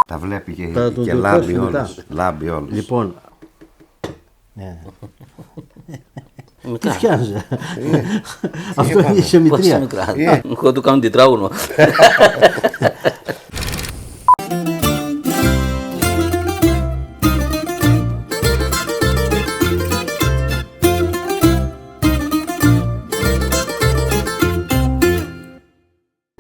Τα βλέπει και λάμπει όλος. Λάμπει όλος. Λοιπόν. Τι φτιάχνεις? Αυτό είναι σε μητρία. Εγώ του κάνω τετράγωνο.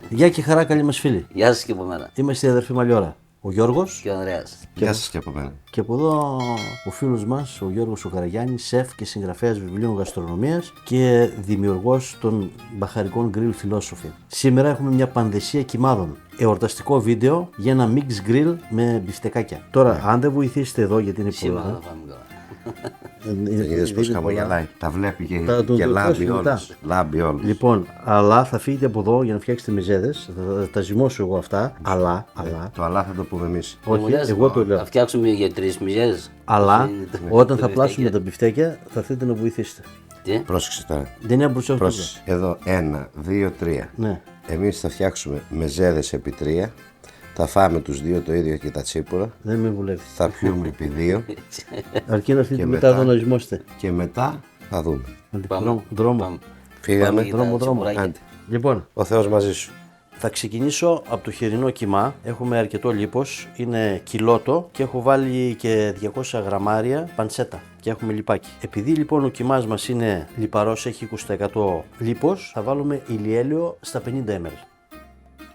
Γεια και χαρά, καλή μας φίλη. Γεια σας και από μένα. Είμαστε οι αδερφοί Μαλιόρα. Ο Γιώργος Και ο Ανδρέας. Γεια σας και από μένα. και από εδώ ο φίλος μας, ο Γιώργος ο Καραγιάννης, σεφ και συγγραφέας βιβλίων γαστρονομίας και δημιουργός των μπαχαρικών grill philosophy. Σήμερα έχουμε μια πανδεσία κυμάδων. Εορταστικό βίντεο για ένα mix grill με μπιφτεκάκια. Τώρα, αν δεν βοηθήσετε εδώ, γιατί είναι Σήμερα πολλά. θα φάμε τώρα. Είδες πως χαμογελάει. Τα βλέπει και το λάμπει μετά. όλος. Λάμπει όλος. Λοιπόν, αλλά θα φύγετε από εδώ για να φτιάξετε μεζέδες. Θα τα ζυμώσω εγώ αυτά. Αλλά. Το αλλά θα το πούμε εμείς. Όχι, Μου λες, εγώ το λέω. Θα φτιάξουμε για 3 μιζές. Αλλά όταν θα τα πλάσουμε τα μπιφτέκια θα θέλετε να βοηθήσετε. Τι? Πρόσεξε τώρα. Δεν είναι μπροστά. Πρόσεξε. Εδώ 1, 2, 3. Ναι. Εμείς θα φτιάξουμε μεζέδες επί 3. Θα φάμε τους 2 το ίδιο και τα τσίπουρα. Δεν με βουλεύει. Θα πιούμε επί 2. Αρκεί να φύγετε μετά. μετά εδώ να ζυμώσετε. Και μετά θα δούμε. Πάμε. Δρόμο. Πάμε. Φύγαμε. Πάμε για τα Δρόμο. τσιμπουράκια. Άντε. Λοιπόν, Ο Θεός μαζί σου. θα ξεκινήσω από το χοιρινό κιμά. Έχουμε αρκετό λίπος, είναι κιλότο και έχω βάλει και 200 γραμμάρια πανσέτα και έχουμε λιπάκι. Επειδή λοιπόν ο κιμάς μας είναι λιπαρός, έχει 20% λίπος, θα βάλουμε ηλιέλαιο στα 50 ml.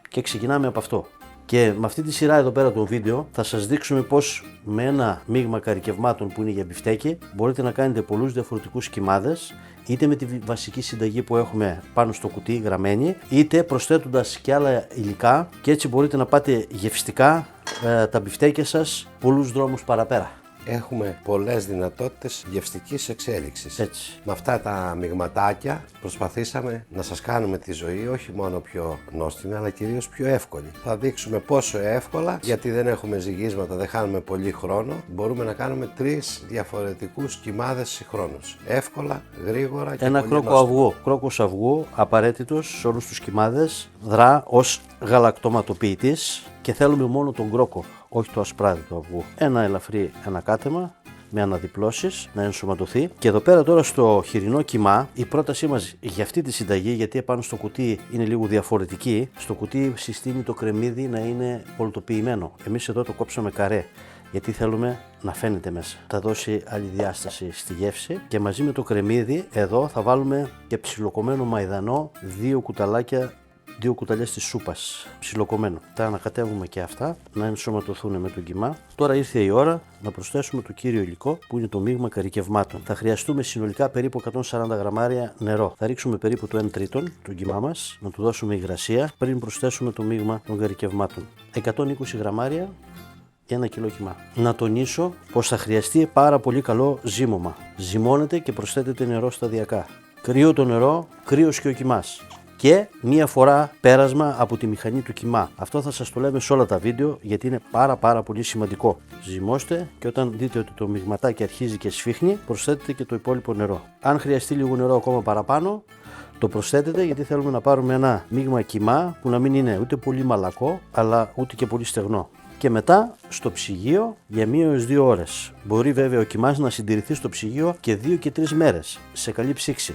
Και ξεκινάμε από αυτό. Και με αυτή τη σειρά εδώ πέρα το βίντεο θα σας δείξουμε πως με ένα μείγμα καρικευμάτων που είναι για μπιφτέκι μπορείτε να κάνετε πολλούς διαφορετικούς κιμάδες, είτε με τη βασική συνταγή που έχουμε πάνω στο κουτί γραμμένη, είτε προσθέτοντας και άλλα υλικά, και έτσι μπορείτε να πάτε γευστικά τα μπιφτέκια σας πολλούς δρόμους παραπέρα. Έχουμε πολλές δυνατότητες γευστικής εξέλιξης. Έτσι. Με αυτά τα μειγματάκια προσπαθήσαμε να σας κάνουμε τη ζωή όχι μόνο πιο νόστιμη, αλλά κυρίως πιο εύκολη. Θα δείξουμε πόσο εύκολα, γιατί δεν έχουμε ζυγίσματα, δεν χάνουμε πολύ χρόνο, μπορούμε να κάνουμε 3 διαφορετικούς κιμάδες συγχρόνως. Εύκολα, γρήγορα και Ένα πολύ κρόκο νόστιμο. αυγού, κρόκος αυγού απαραίτητος σε όλους τους κιμάδες, δρά ως γαλακτοματοποιητής και θέλουμε μόνο τον κρόκο, όχι το ασπράδι του αυγού. Ένα ελαφρύ ανακάτεμα με αναδιπλώσεις να ενσωματωθεί. Και εδώ πέρα τώρα στο χοιρινό κιμά η πρότασή μας για αυτή τη συνταγή, γιατί επάνω στο κουτί είναι λίγο διαφορετική, στο κουτί συστήνει το κρεμμύδι να είναι πολτοποιημένο. Εμείς εδώ το κόψαμε καρέ, γιατί θέλουμε να φαίνεται μέσα. Θα δώσει άλλη διάσταση στη γεύση και μαζί με το κρεμμύδι εδώ θα βάλουμε και ψιλοκομμένο μαϊδανό, 2 κουταλάκια, 2 κουταλιές της σούπας ψιλοκομμένο. Τα ανακατεύουμε και αυτά να ενσωματωθούν με τον κιμά. Τώρα ήρθε η ώρα να προσθέσουμε το κύριο υλικό που είναι το μείγμα καρικευμάτων. Θα χρειαστούμε συνολικά περίπου 140 γραμμάρια νερό. Θα ρίξουμε περίπου το 1 τρίτον του κιμά μας, να του δώσουμε υγρασία πριν προσθέσουμε το μείγμα των καρικευμάτων. 120 γραμμάρια για 1 κιλό κιμά. Να τονίσω πως θα χρειαστεί πάρα πολύ καλό ζύμωμα. Ζυμώνετε και προσθέτετε νερό σταδιακά. Κρύο το νερό, κρύος και ο κιμάς. Και μία φορά πέρασμα από τη μηχανή του κιμά. Αυτό θα σας το λέμε σε όλα τα βίντεο, γιατί είναι πάρα πολύ σημαντικό. Ζυμώστε και όταν δείτε ότι το μειγματάκι αρχίζει και σφίχνει, προσθέτετε και το υπόλοιπο νερό. Αν χρειαστεί λίγο νερό ακόμα παραπάνω, το προσθέτετε, γιατί θέλουμε να πάρουμε ένα μείγμα κιμά που να μην είναι ούτε πολύ μαλακό, αλλά ούτε και πολύ στεγνό. Και μετά στο ψυγείο για 1 έως 2 ώρες. Μπορεί βέβαια ο κιμάς να συντηρηθεί στο ψυγείο και 2 και 3 μέρες σε καλή ψήξη.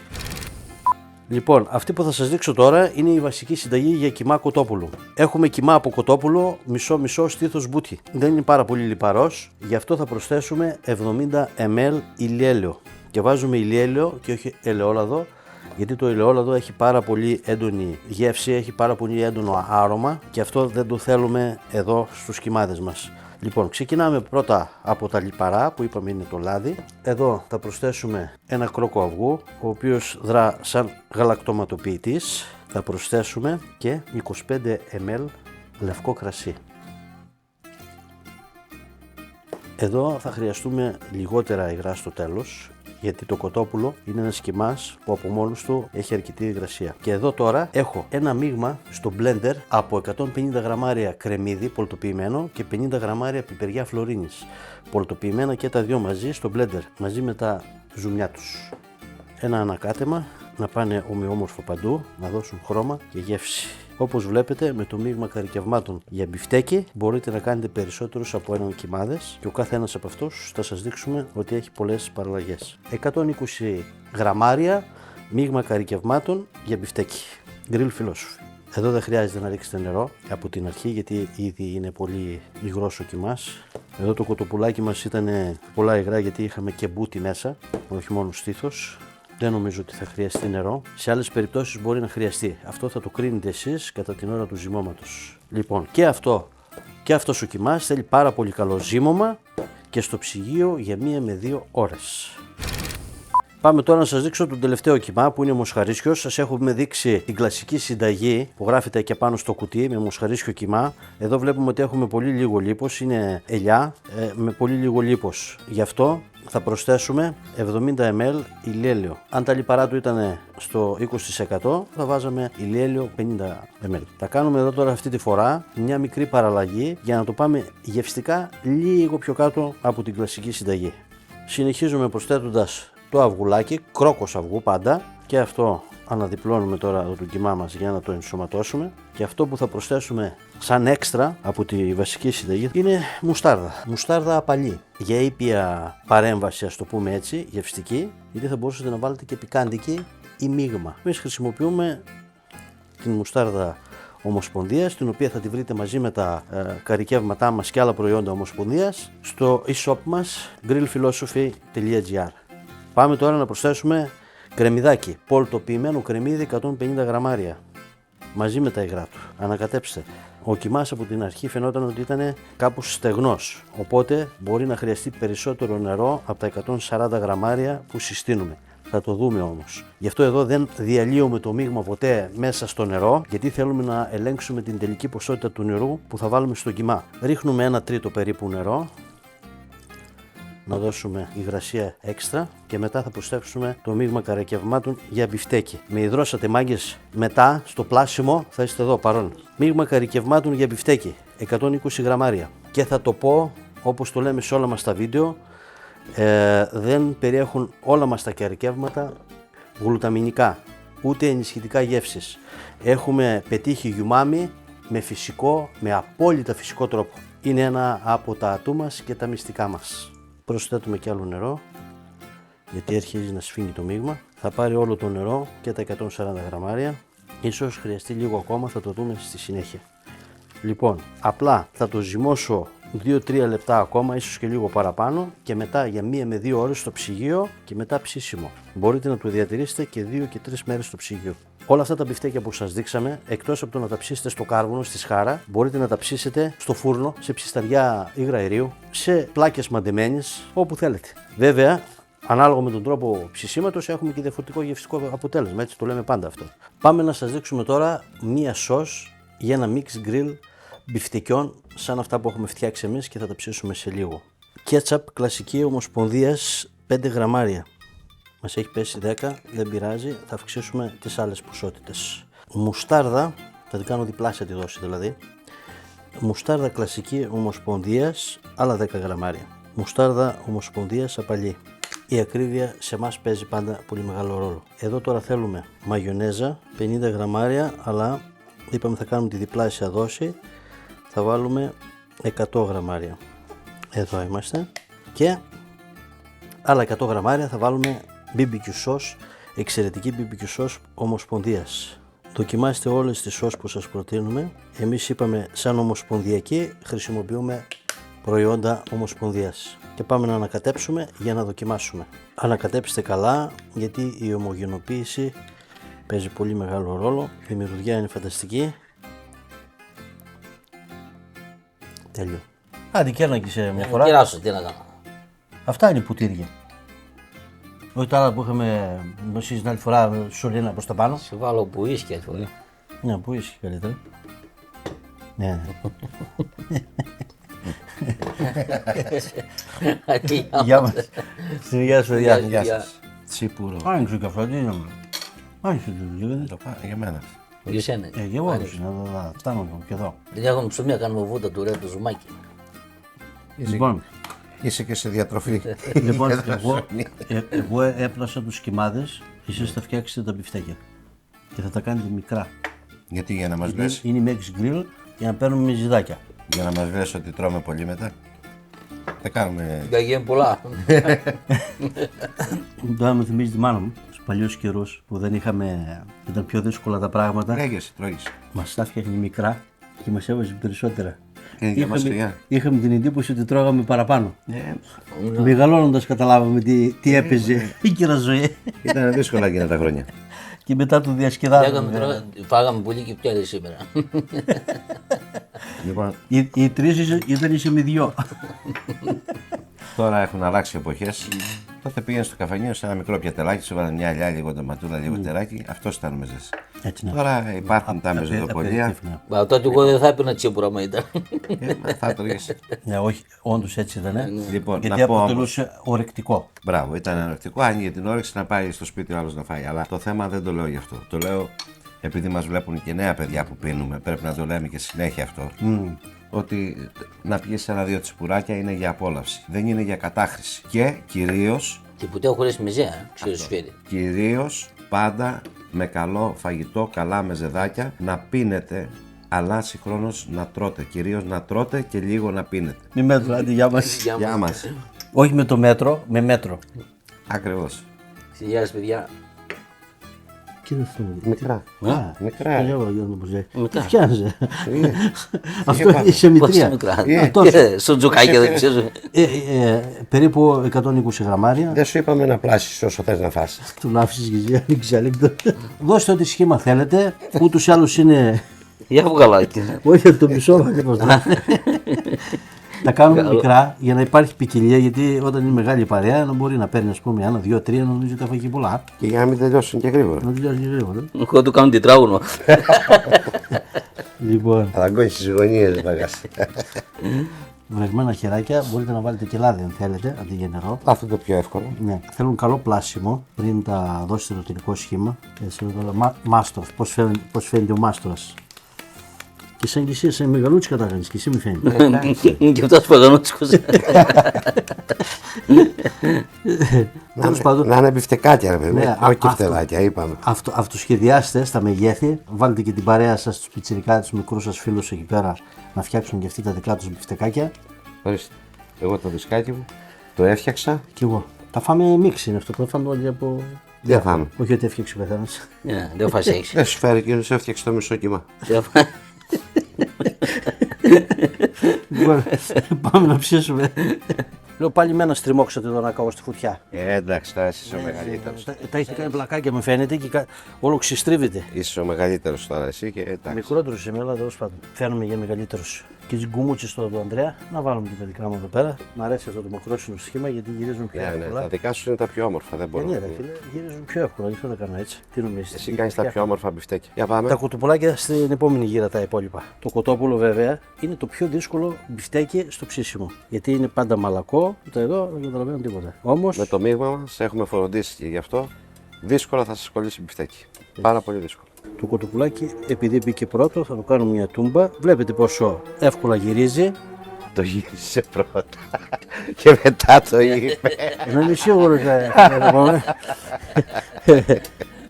Λοιπόν, αυτή που θα σας δείξω τώρα είναι η βασική συνταγή για κιμά κοτόπουλου. Έχουμε κιμά από κοτόπουλο μισό στήθος μπούτι. Δεν είναι πάρα πολύ λιπαρός, γι' αυτό θα προσθέσουμε 70 ml ηλιέλαιο. Και βάζουμε ηλιέλαιο και όχι ελαιόλαδο, γιατί το ελαιόλαδο έχει πάρα πολύ έντονη γεύση, έχει πάρα πολύ έντονο άρωμα και αυτό δεν το θέλουμε εδώ στους κιμάδες μας. Λοιπόν, ξεκινάμε πρώτα από τα λιπαρά που είπαμε είναι το λάδι. Εδώ θα προσθέσουμε ένα κρόκο αυγού, ο οποίος δρά σαν γαλακτοματοποιητής. Θα προσθέσουμε και 25 ml λευκό κρασί. Εδώ θα χρειαστούμε λιγότερα υγρά στο τέλος, γιατί το κοτόπουλο είναι ένας κιμάς που από μόνος του έχει αρκετή υγρασία. Και εδώ τώρα έχω ένα μείγμα στο blender από 150 γραμμάρια κρεμμύδι πολτοποιημένο και 50 γραμμάρια πιπεριά φλωρίνης πολτοποιημένα και τα δύο μαζί στο blender, μαζί με τα ζουμιά τους. Ένα ανακάτεμα να πάνε ομοιόμορφο παντού, να δώσουν χρώμα και γεύση. Όπως βλέπετε, με το μείγμα καρικευμάτων για μπιφτέκι μπορείτε να κάνετε περισσότερους από έναν κιμάδες και ο καθένας από αυτούς θα σας δείξουμε ότι έχει πολλές παραλλαγές. 120 γραμμάρια μείγμα καρικευμάτων για μπιφτέκι. Grill Philosophy. Εδώ δεν χρειάζεται να ρίξετε νερό από την αρχή γιατί ήδη είναι πολύ υγρός ο κιμάς. Εδώ το κοτοπουλάκι μας ήταν πολλά υγρά γιατί είχαμε και μπούτι μέσα, όχι μόνο στήθος. Δεν νομίζω ότι θα χρειαστεί νερό. Σε άλλες περιπτώσεις μπορεί να χρειαστεί. Αυτό θα το κρίνετε εσείς κατά την ώρα του ζυμώματος. Λοιπόν, και αυτός ο κιμάς θέλει πάρα πολύ καλό ζύμωμα και στο ψυγείο για 1 με 2 ώρες. Πάμε τώρα να σας δείξω τον τελευταίο κιμά που είναι μοσχαρίσιος. Σας έχουμε δείξει την κλασική συνταγή που γράφεται και πάνω στο κουτί με μοσχαρίσιο κιμά. Εδώ βλέπουμε ότι έχουμε πολύ λίγο λίπος, είναι ελιά με πολύ λίγο λίπος. Γι' αυτό θα προσθέσουμε 70 ml ηλιέλαιο. Αν τα λιπαρά του ήταν στο 20% θα βάζαμε ηλιέλαιο 50 ml. Θα κάνουμε εδώ τώρα αυτή τη φορά μια μικρή παραλλαγή για να το πάμε γευστικά λίγο πιο κάτω από την κλασική συνταγή. Συνεχίζουμε προσθέτοντας το αυγουλάκι, κρόκος αυγού πάντα, και αυτό αναδιπλώνουμε τώρα το κιμά μας για να το ενσωματώσουμε. Και αυτό που θα προσθέσουμε σαν έξτρα από τη βασική συνταγή είναι μουστάρδα. Μουστάρδα απαλή. Για ήπια παρέμβαση, ας το πούμε έτσι, γευστική, γιατί θα μπορούσατε να βάλετε και πικάντικη ή μείγμα. Εμείς χρησιμοποιούμε την μουστάρδα Ομοσπονδίας, την οποία θα τη βρείτε μαζί με τα καρικεύματά μας και άλλα προϊόντα Ομοσπονδίας στο e-shop μας grillphilosophy.gr. Πάμε τώρα να προσθέσουμε κρεμμυδάκι, πολτοποιημένο κρεμμύδι 150 γραμμάρια μαζί με τα υγρά του. Ανακατέψτε. Ο κιμάς από την αρχή φαινόταν ότι ήταν κάπως στεγνός, οπότε μπορεί να χρειαστεί περισσότερο νερό από τα 140 γραμμάρια που συστήνουμε. Θα το δούμε όμως. Γι' αυτό εδώ δεν διαλύουμε το μείγμα ποτέ μέσα στο νερό, γιατί θέλουμε να ελέγξουμε την τελική ποσότητα του νερού που θα βάλουμε στο κιμά. Ρίχνουμε 1 τρίτο περίπου νερό, να δώσουμε υγρασία έξτρα και μετά θα προσθέσουμε το μείγμα καρακευμάτων για μπιφτέκι. Με υδρώσατε μάγκες, μετά στο πλάσιμο θα είστε εδώ παρόν. Μείγμα καρακευμάτων για μπιφτέκι, 120 γραμμάρια. Και θα το πω όπως το λέμε σε όλα μας τα βίντεο, δεν περιέχουν όλα μας τα καρακεύματα γλουταμινικά, ούτε ενισχυτικά γεύσης. Έχουμε πετύχει γιουμάμι με φυσικό, με απόλυτα φυσικό τρόπο. Είναι ένα από τα ατού μας και τα μυστικά μας. Προσθέτουμε και άλλο νερό, γιατί αρχίζει να σφίγγει το μείγμα. Θα πάρει όλο το νερό και τα 140 γραμμάρια. Ίσως χρειαστεί λίγο ακόμα, θα το δούμε στη συνέχεια. Λοιπόν, απλά θα το ζυμώσω 2-3 λεπτά ακόμα, ίσως και λίγο παραπάνω, και μετά για 1 με 2 ώρες στο ψυγείο και μετά ψήσιμο. Μπορείτε να το διατηρήσετε και 2 και 3 μέρες στο ψυγείο. Όλα αυτά τα μπιφτέκια που σας δείξαμε, εκτός από το να τα ψήσετε στο κάρβουνο, στη σχάρα, μπορείτε να τα ψήσετε στο φούρνο, σε ψισταριά υγραερίου, σε πλάκες μαντεμένες, όπου θέλετε. Βέβαια, ανάλογα με τον τρόπο ψησίματος, έχουμε και διαφορετικό γευστικό αποτέλεσμα, έτσι το λέμε πάντα αυτό. Πάμε να σας δείξουμε τώρα μία σος για ένα mix grill μπιφτεκιών σαν αυτά που έχουμε φτιάξει εμείς και θα τα ψήσουμε σε λίγο. Κέτσαπ κλασική Ομοσπονδίας 5 γραμμάρια. Μας έχει πέσει 10, δεν πειράζει, θα αυξήσουμε τις άλλες ποσότητες. Μουστάρδα, θα την κάνω διπλάσια τη δόση δηλαδή. Μουστάρδα κλασική Ομοσπονδίας, άλλα 10 γραμμάρια. Μουστάρδα Ομοσπονδίας απαλή. Η ακρίβεια σε εμάς παίζει πάντα πολύ μεγάλο ρόλο. Εδώ τώρα θέλουμε μαγιονέζα, 50 γραμμάρια, αλλά είπαμε θα κάνουμε τη διπλάσια δόση. Θα βάλουμε 100 γραμμάρια. Εδώ είμαστε. Και άλλα 100 γραμμάρια θα βάλουμε BBQ sauce, εξαιρετική BBQ sauce Ομοσπονδίας. Δοκιμάστε όλες τις sauce που σας προτείνουμε. Εμείς είπαμε σαν ομοσπονδιακή χρησιμοποιούμε προϊόντα Ομοσπονδίας. Και πάμε να ανακατέψουμε για να δοκιμάσουμε. Ανακατέψτε καλά, γιατί η ομογενοποίηση παίζει πολύ μεγάλο ρόλο. Η μυρωδιά είναι φανταστική. Τέλειο. Άντε και ένα και σε μια φορά. Κυράσω, τι να κάνω. Αυτά είναι πουτήρια. Όχι τα άλλα που είχαμε νοσήσει την άλλη φορά, σωλήνα προς τα πάνω. Σε βάλω που ίσχυε, πολύ. Ναι, που ίσχυε καλύτερα. Ναι. Γεια μας. Γεια σου, γεια σας. Τσίπουρο. Άνοιξε και αυτό, τι είναι. Άνοιξε το Για μένα. Για σένα. και εγώ να φτάνω και εδώ. Δεν έχουμε ψωμί, κάνουμε βούτα του ρε το ζουμάκι. Λοιπόν, Είσαι και σε διατροφή. Λοιπόν, Εδώ εγώ, σου- εγώ έπλασα τους κοιμάδες, εσείς θα φτιάξετε τα μπιφτέκια. Και θα τα κάνετε μικρά. Γιατί για να μας Είναι, λες, είναι η Max Grill για να παίρνουμε ζυδάκια. για να μας λες ότι τρώμε πολύ μετά. Θα κάνουμε... Τα γίνουν πολλά. Τώρα μου θυμίζει τη μάνα μου, στους παλιούς καιρούς που δεν είχαμε, ήταν πιο δύσκολα τα πράγματα. Ρέγεσαι, τρώγεις. Μας τα φτιάχνει μικρά και μας έβαζε περισσότερα. Είναι για μας χρειά. Είχαμε την εντύπωση ότι τρώγαμε παραπάνω. Μεγαλώνοντας καταλάβαμε τι έπαιζε η κύρα ζωή. Ήταν δύσκολα εκείνα τα χρόνια. Και μετά το διασκεδάζαμε. Φάγαμε πολύ και πιάλε σήμερα. Λοιπόν, Οι τρεις ήταν είσαι με δυο. τώρα έχουν αλλάξει εποχές. Τότε πήγαινε στο καφενείο σε ένα μικρό πιατελάκι, σου έβαλαν μια αλιά, λίγο ντοματούλα, λίγο τεράκι. Αυτό ήταν ο μεζές. Έτσι ναι. Τώρα υπάρχουν τα μεζοδοπολία. Μα τότε εγώ δεν θα έπαιρνα τσίπουρα μα ήταν. Θα το ρίξει. Ναι, όχι, όντως έτσι ήταν. Λοιπόν, Γιατί να πω αποτελούσε ορεκτικό. Μπράβο, ήταν εναλλακτικό. Άνοιγε την όρεξη να πάει στο σπίτι ο άλλο να φάει. Αλλά το θέμα δεν το λέω γι' αυτό. Το λέω επειδή μας βλέπουν και νέα παιδιά που πίνουμε. Πρέπει να το λέμε και συνέχεια αυτό. Ότι να πιεις ένα-δύο τσιπουράκια είναι για απόλαυση. Δεν είναι για κατάχρηση. Και Και ποτέ χωρίς μιζέα, ξέρεις φέρει. κυρίως πάντα με καλό φαγητό, καλά μεζεδάκια να πίνετε. Αλλά συγχρόνως να τρώτε. Κυρίως να τρώτε και λίγο να πίνετε. Μη μέτρο, άντε γεια μας. Γεια μας. Όχι με το μέτρο, με μέτρο. Ακριβώς. Γεια σας παιδιά. Τι είναι αυτό. Μικρά. Μικρά. Το διάβολο Γιώργο Μποζέ. Μικρά. Τι φτιάχνεσαι. Είναι. Αυτό είσαι Πόσο μητρία. μικρά. Αυτός. Στο τζοκάκι δεν ξέρω. Περίπου 120 γραμμάρια. Δεν σου είπαμε να πλάσεις όσο θες να φας. Του άφησες και εσύ, ανοίξεις αλέκτο. Δώστε ό,τι σχήμα θέλετε. Ούτως ή άλλως είναι. Για βγαλάκι. Όχι από το μισό ακριβώς. Τα κάνουμε μικρά για να υπάρχει ποικιλία, γιατί όταν είναι μεγάλη παρέα να μπορεί να παίρνει ας πούμε 1, 2, 3, νομίζω ότι θα φαγεί πολλά. Και για να μην τελειώσουν και γρήγορα. Να τελειώσει γρήγορα. Εγώ του κάνω τετράγωνο. Λοιπόν, Θα δαγκώνεις τις γωνίες, βαγάς. βρεγμένα χεράκια μπορείτε να βάλετε και λάδι αν θέλετε, αντί για νερό. Αυτό το πιο εύκολο. Ναι, θέλουν καλό πλάσιμο πριν τα δώσετε το τελικό σχήμα. Έτσι, μάστρο, πώς φαίνεται ο μάστρας. Και σαν και εσύ, σε μεγαλούτσικα τα κάνεις και εσύ μη φαίνεται. Και αυτός παγανούτσικος. Τέλος πάντων, Να είναι μπιφτεκάτια, ρε παιδί. Ναι, Όχι και αυτό. φτεδάκια, είπαμε. αυτοσχεδιάστε στα μεγέθη, βάλτε και την παρέα σας, τους πιτσιρικάδες, τους μικρούς σας φίλους εκεί πέρα να φτιάξουν και αυτοί τα δικά τους μπιφτεκάκια. Ορίστε. Εγώ το δισκάκι μου το έφτιαξα. Και εγώ. Τα φάμε μίξ είναι αυτό, το φάμε όλοι από. Δεν θα είμαι. Όχι ότι έφτιαξε ο καθένας. Δεν φας έχεις. Δεν σου φέρει και σου έφτιαξε το μισό κύμα. Λοιπόν, πάμε να ψήσουμε. Λέω πάλι με ένα στριμώξατε εδώ να κάω στη φωτιά. Εντάξει, τώρα είσαι ο μεγαλύτερος. Τα έχετε κάνει πλακάκια, με φαίνεται και όλο ξεστρίβεται. Είσαι ο μεγαλύτερος τώρα εσύ και εντάξει. Μικρότερο σε μένα, τέλο πάντων. Φαίνομαι για μεγαλύτερο. Και τι γκουμούτσε τώρα του Ανδρέα, να βάλουμε και τα δικά μου εδώ πέρα. Μ' αρέσει αυτό το μακρόσυνο σχήμα γιατί γυρίζουν πιο Ναι, ναι, εύκολα. τα δικά σου είναι τα πιο όμορφα, δεν μπορώ. Ναι, ρε φίλε, γυρίζουν πιο εύκολα, γι' αυτό το κάνω έτσι. Τι νομίζετε. Εσύ κάνεις τα πιο όμορφα μπιφτέκια. Για πάμε. Τα κουτουπολάκια στην επόμενη γύρα τα υπόλοιπα. Το κοτόπουλο βέβαια είναι το πιο δύσκολο μπιφτέκι στο ψήσιμο. Γιατί είναι πάντα μαλακό, το εδώ δεν καταλαβαίνω τίποτα. Όμως Με το μείγμα μας έχουμε φροντίσει και γι' αυτό δύσκολα θα σας κολλήσει μπιφτέκι. Πάρα πολύ δύσκολο. το κοτοπουλάκι, επειδή μπήκε πρώτο, θα το κάνουμε μια τούμπα. Βλέπετε πόσο εύκολα γυρίζει. Το γύρισε πρώτα και μετά το είπε. Να είμαι σίγουρος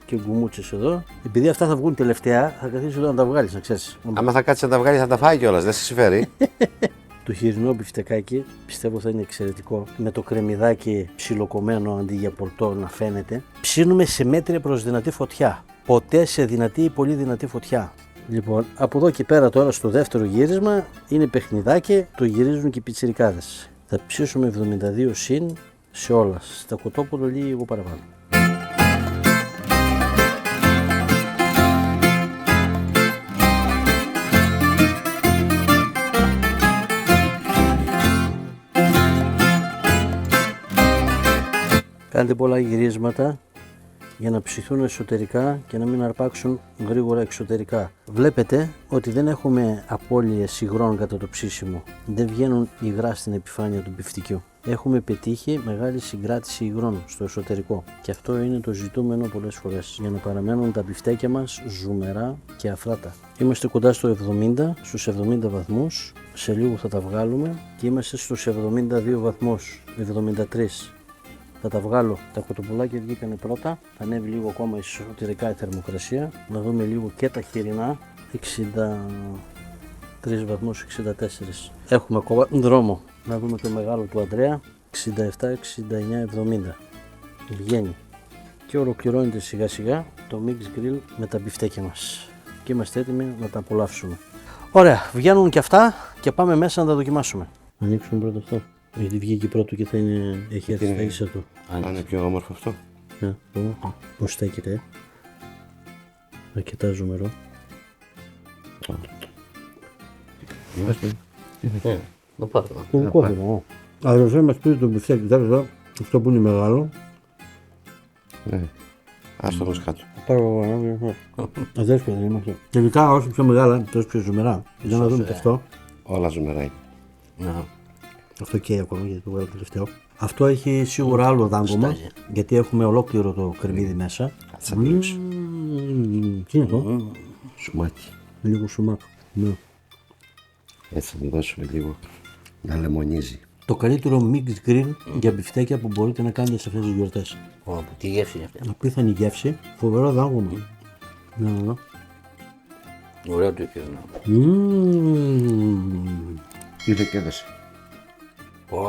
και γκουμούτσες εδώ. Επειδή αυτά θα βγουν τελευταία, θα καθίσεις εδώ να τα βγάλεις, να ξέρεις. Άμα θα κάτσει να τα βγάλει θα τα φάει κιόλας, δεν σε συμφέρει. Το χοιρινό μπιφτεκάκι πιστεύω θα είναι εξαιρετικό. Με το κρεμμυδάκι ψιλοκομμένο αντί για πορτό να φαίνεται. Ψήνουμε σε μέτρια προς δυνατή φωτιά. Ποτέ σε δυνατή ή πολύ δυνατή φωτιά. Λοιπόν, από εδώ και πέρα τώρα στο δεύτερο γύρισμα είναι παιχνιδάκι, το γυρίζουν και οι πιτσιρικάδες. Θα ψήσουμε 72 συν σε όλα. Στα κοτόπουλο λίγο παραπάνω. Κάντε πολλά γυρίσματα για να ψηθούν εσωτερικά και να μην αρπάξουν γρήγορα εξωτερικά. Βλέπετε ότι δεν έχουμε απώλειες υγρών κατά το ψήσιμο. Δεν βγαίνουν υγρά στην επιφάνεια του μπιφτικιού. Έχουμε πετύχει μεγάλη συγκράτηση υγρών στο εσωτερικό. Και αυτό είναι το ζητούμενο πολλές φορές, για να παραμένουν τα μπιφτέκια μας ζουμερά και αφράτα. Είμαστε κοντά στο 70, στους 70 βαθμούς. Σε λίγο θα τα βγάλουμε και είμαστε στους 72 βαθμούς, 73. Θα τα βγάλω. Τα κοτοπουλάκια βγήκανε πρώτα. Θα ανέβει λίγο ακόμα εσωτερικά η θερμοκρασία. Να δούμε λίγο και τα χοιρινά. 63 βαθμούς, 64. Έχουμε ακόμα δρόμο. Να δούμε το μεγάλο του Αντρέα. 67, 69, 70. Βγαίνει. Και ολοκληρώνεται σιγά σιγά το mix grill με τα μπιφτέκια μας. Και είμαστε έτοιμοι να τα απολαύσουμε. Ωραία, βγαίνουν και αυτά και πάμε μέσα να τα δοκιμάσουμε. Ανοίξουμε πρώτα αυτό. Γιατί βγήκε πρώτο και θα είναι, έχει έρθει στα ίσα του. Αν είναι πιο όμορφο αυτό. Πώς στέκεται. Αρκετά ζουμερό. Να πάρω. Κόβω. Αδερφέ μας πήρε το μπιφτέκι τώρα, αυτό που είναι μεγάλο. Ναι. Άστο όμως κάτω. Πάρω αδέρφια δεν είναι αυτό. Τελικά όσο πιο μεγάλα, τόσο πιο ζουμερά. Για να δούμε και αυτό. Όλα ζουμερά είναι. Αυτό καίει ακόμα γιατί το βγάλω τελευταίο. Αυτό έχει σίγουρα άλλο δάγκωμα, γιατί έχουμε ολόκληρο το κρεμμύδι μέσα. Κάτσε να πλήξω. Τι είναι αυτό? Σουμάκι. Λίγο σουμάκ. Ναι. Έτσι θα μου δώσουμε λίγο να λεμονίζει. Το καλύτερο mixed grill για μπιφτέκια που μπορείτε να κάνετε σε αυτές τις γιορτές. Τι γεύση είναι αυτή. Απίθανη γεύση, φοβερό δάγκωμα. Να δω. Ωραίο το είπε. Ήρθε και έδωσε.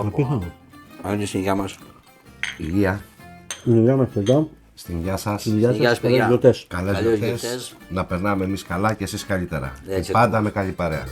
Απίθανο. Αν είναι στην υγεία μας. Υγεία. Η υγεία μας παιδιά. Στην υγεία σας. Στην υγεία Γεια σας, σας, παιδιά. καλές γιορτές. Καλές Καλές γιορτές. γιορτές. Να περνάμε εμείς καλά και εσείς καλύτερα. Έτσι Και πάντα με καλή παρέα.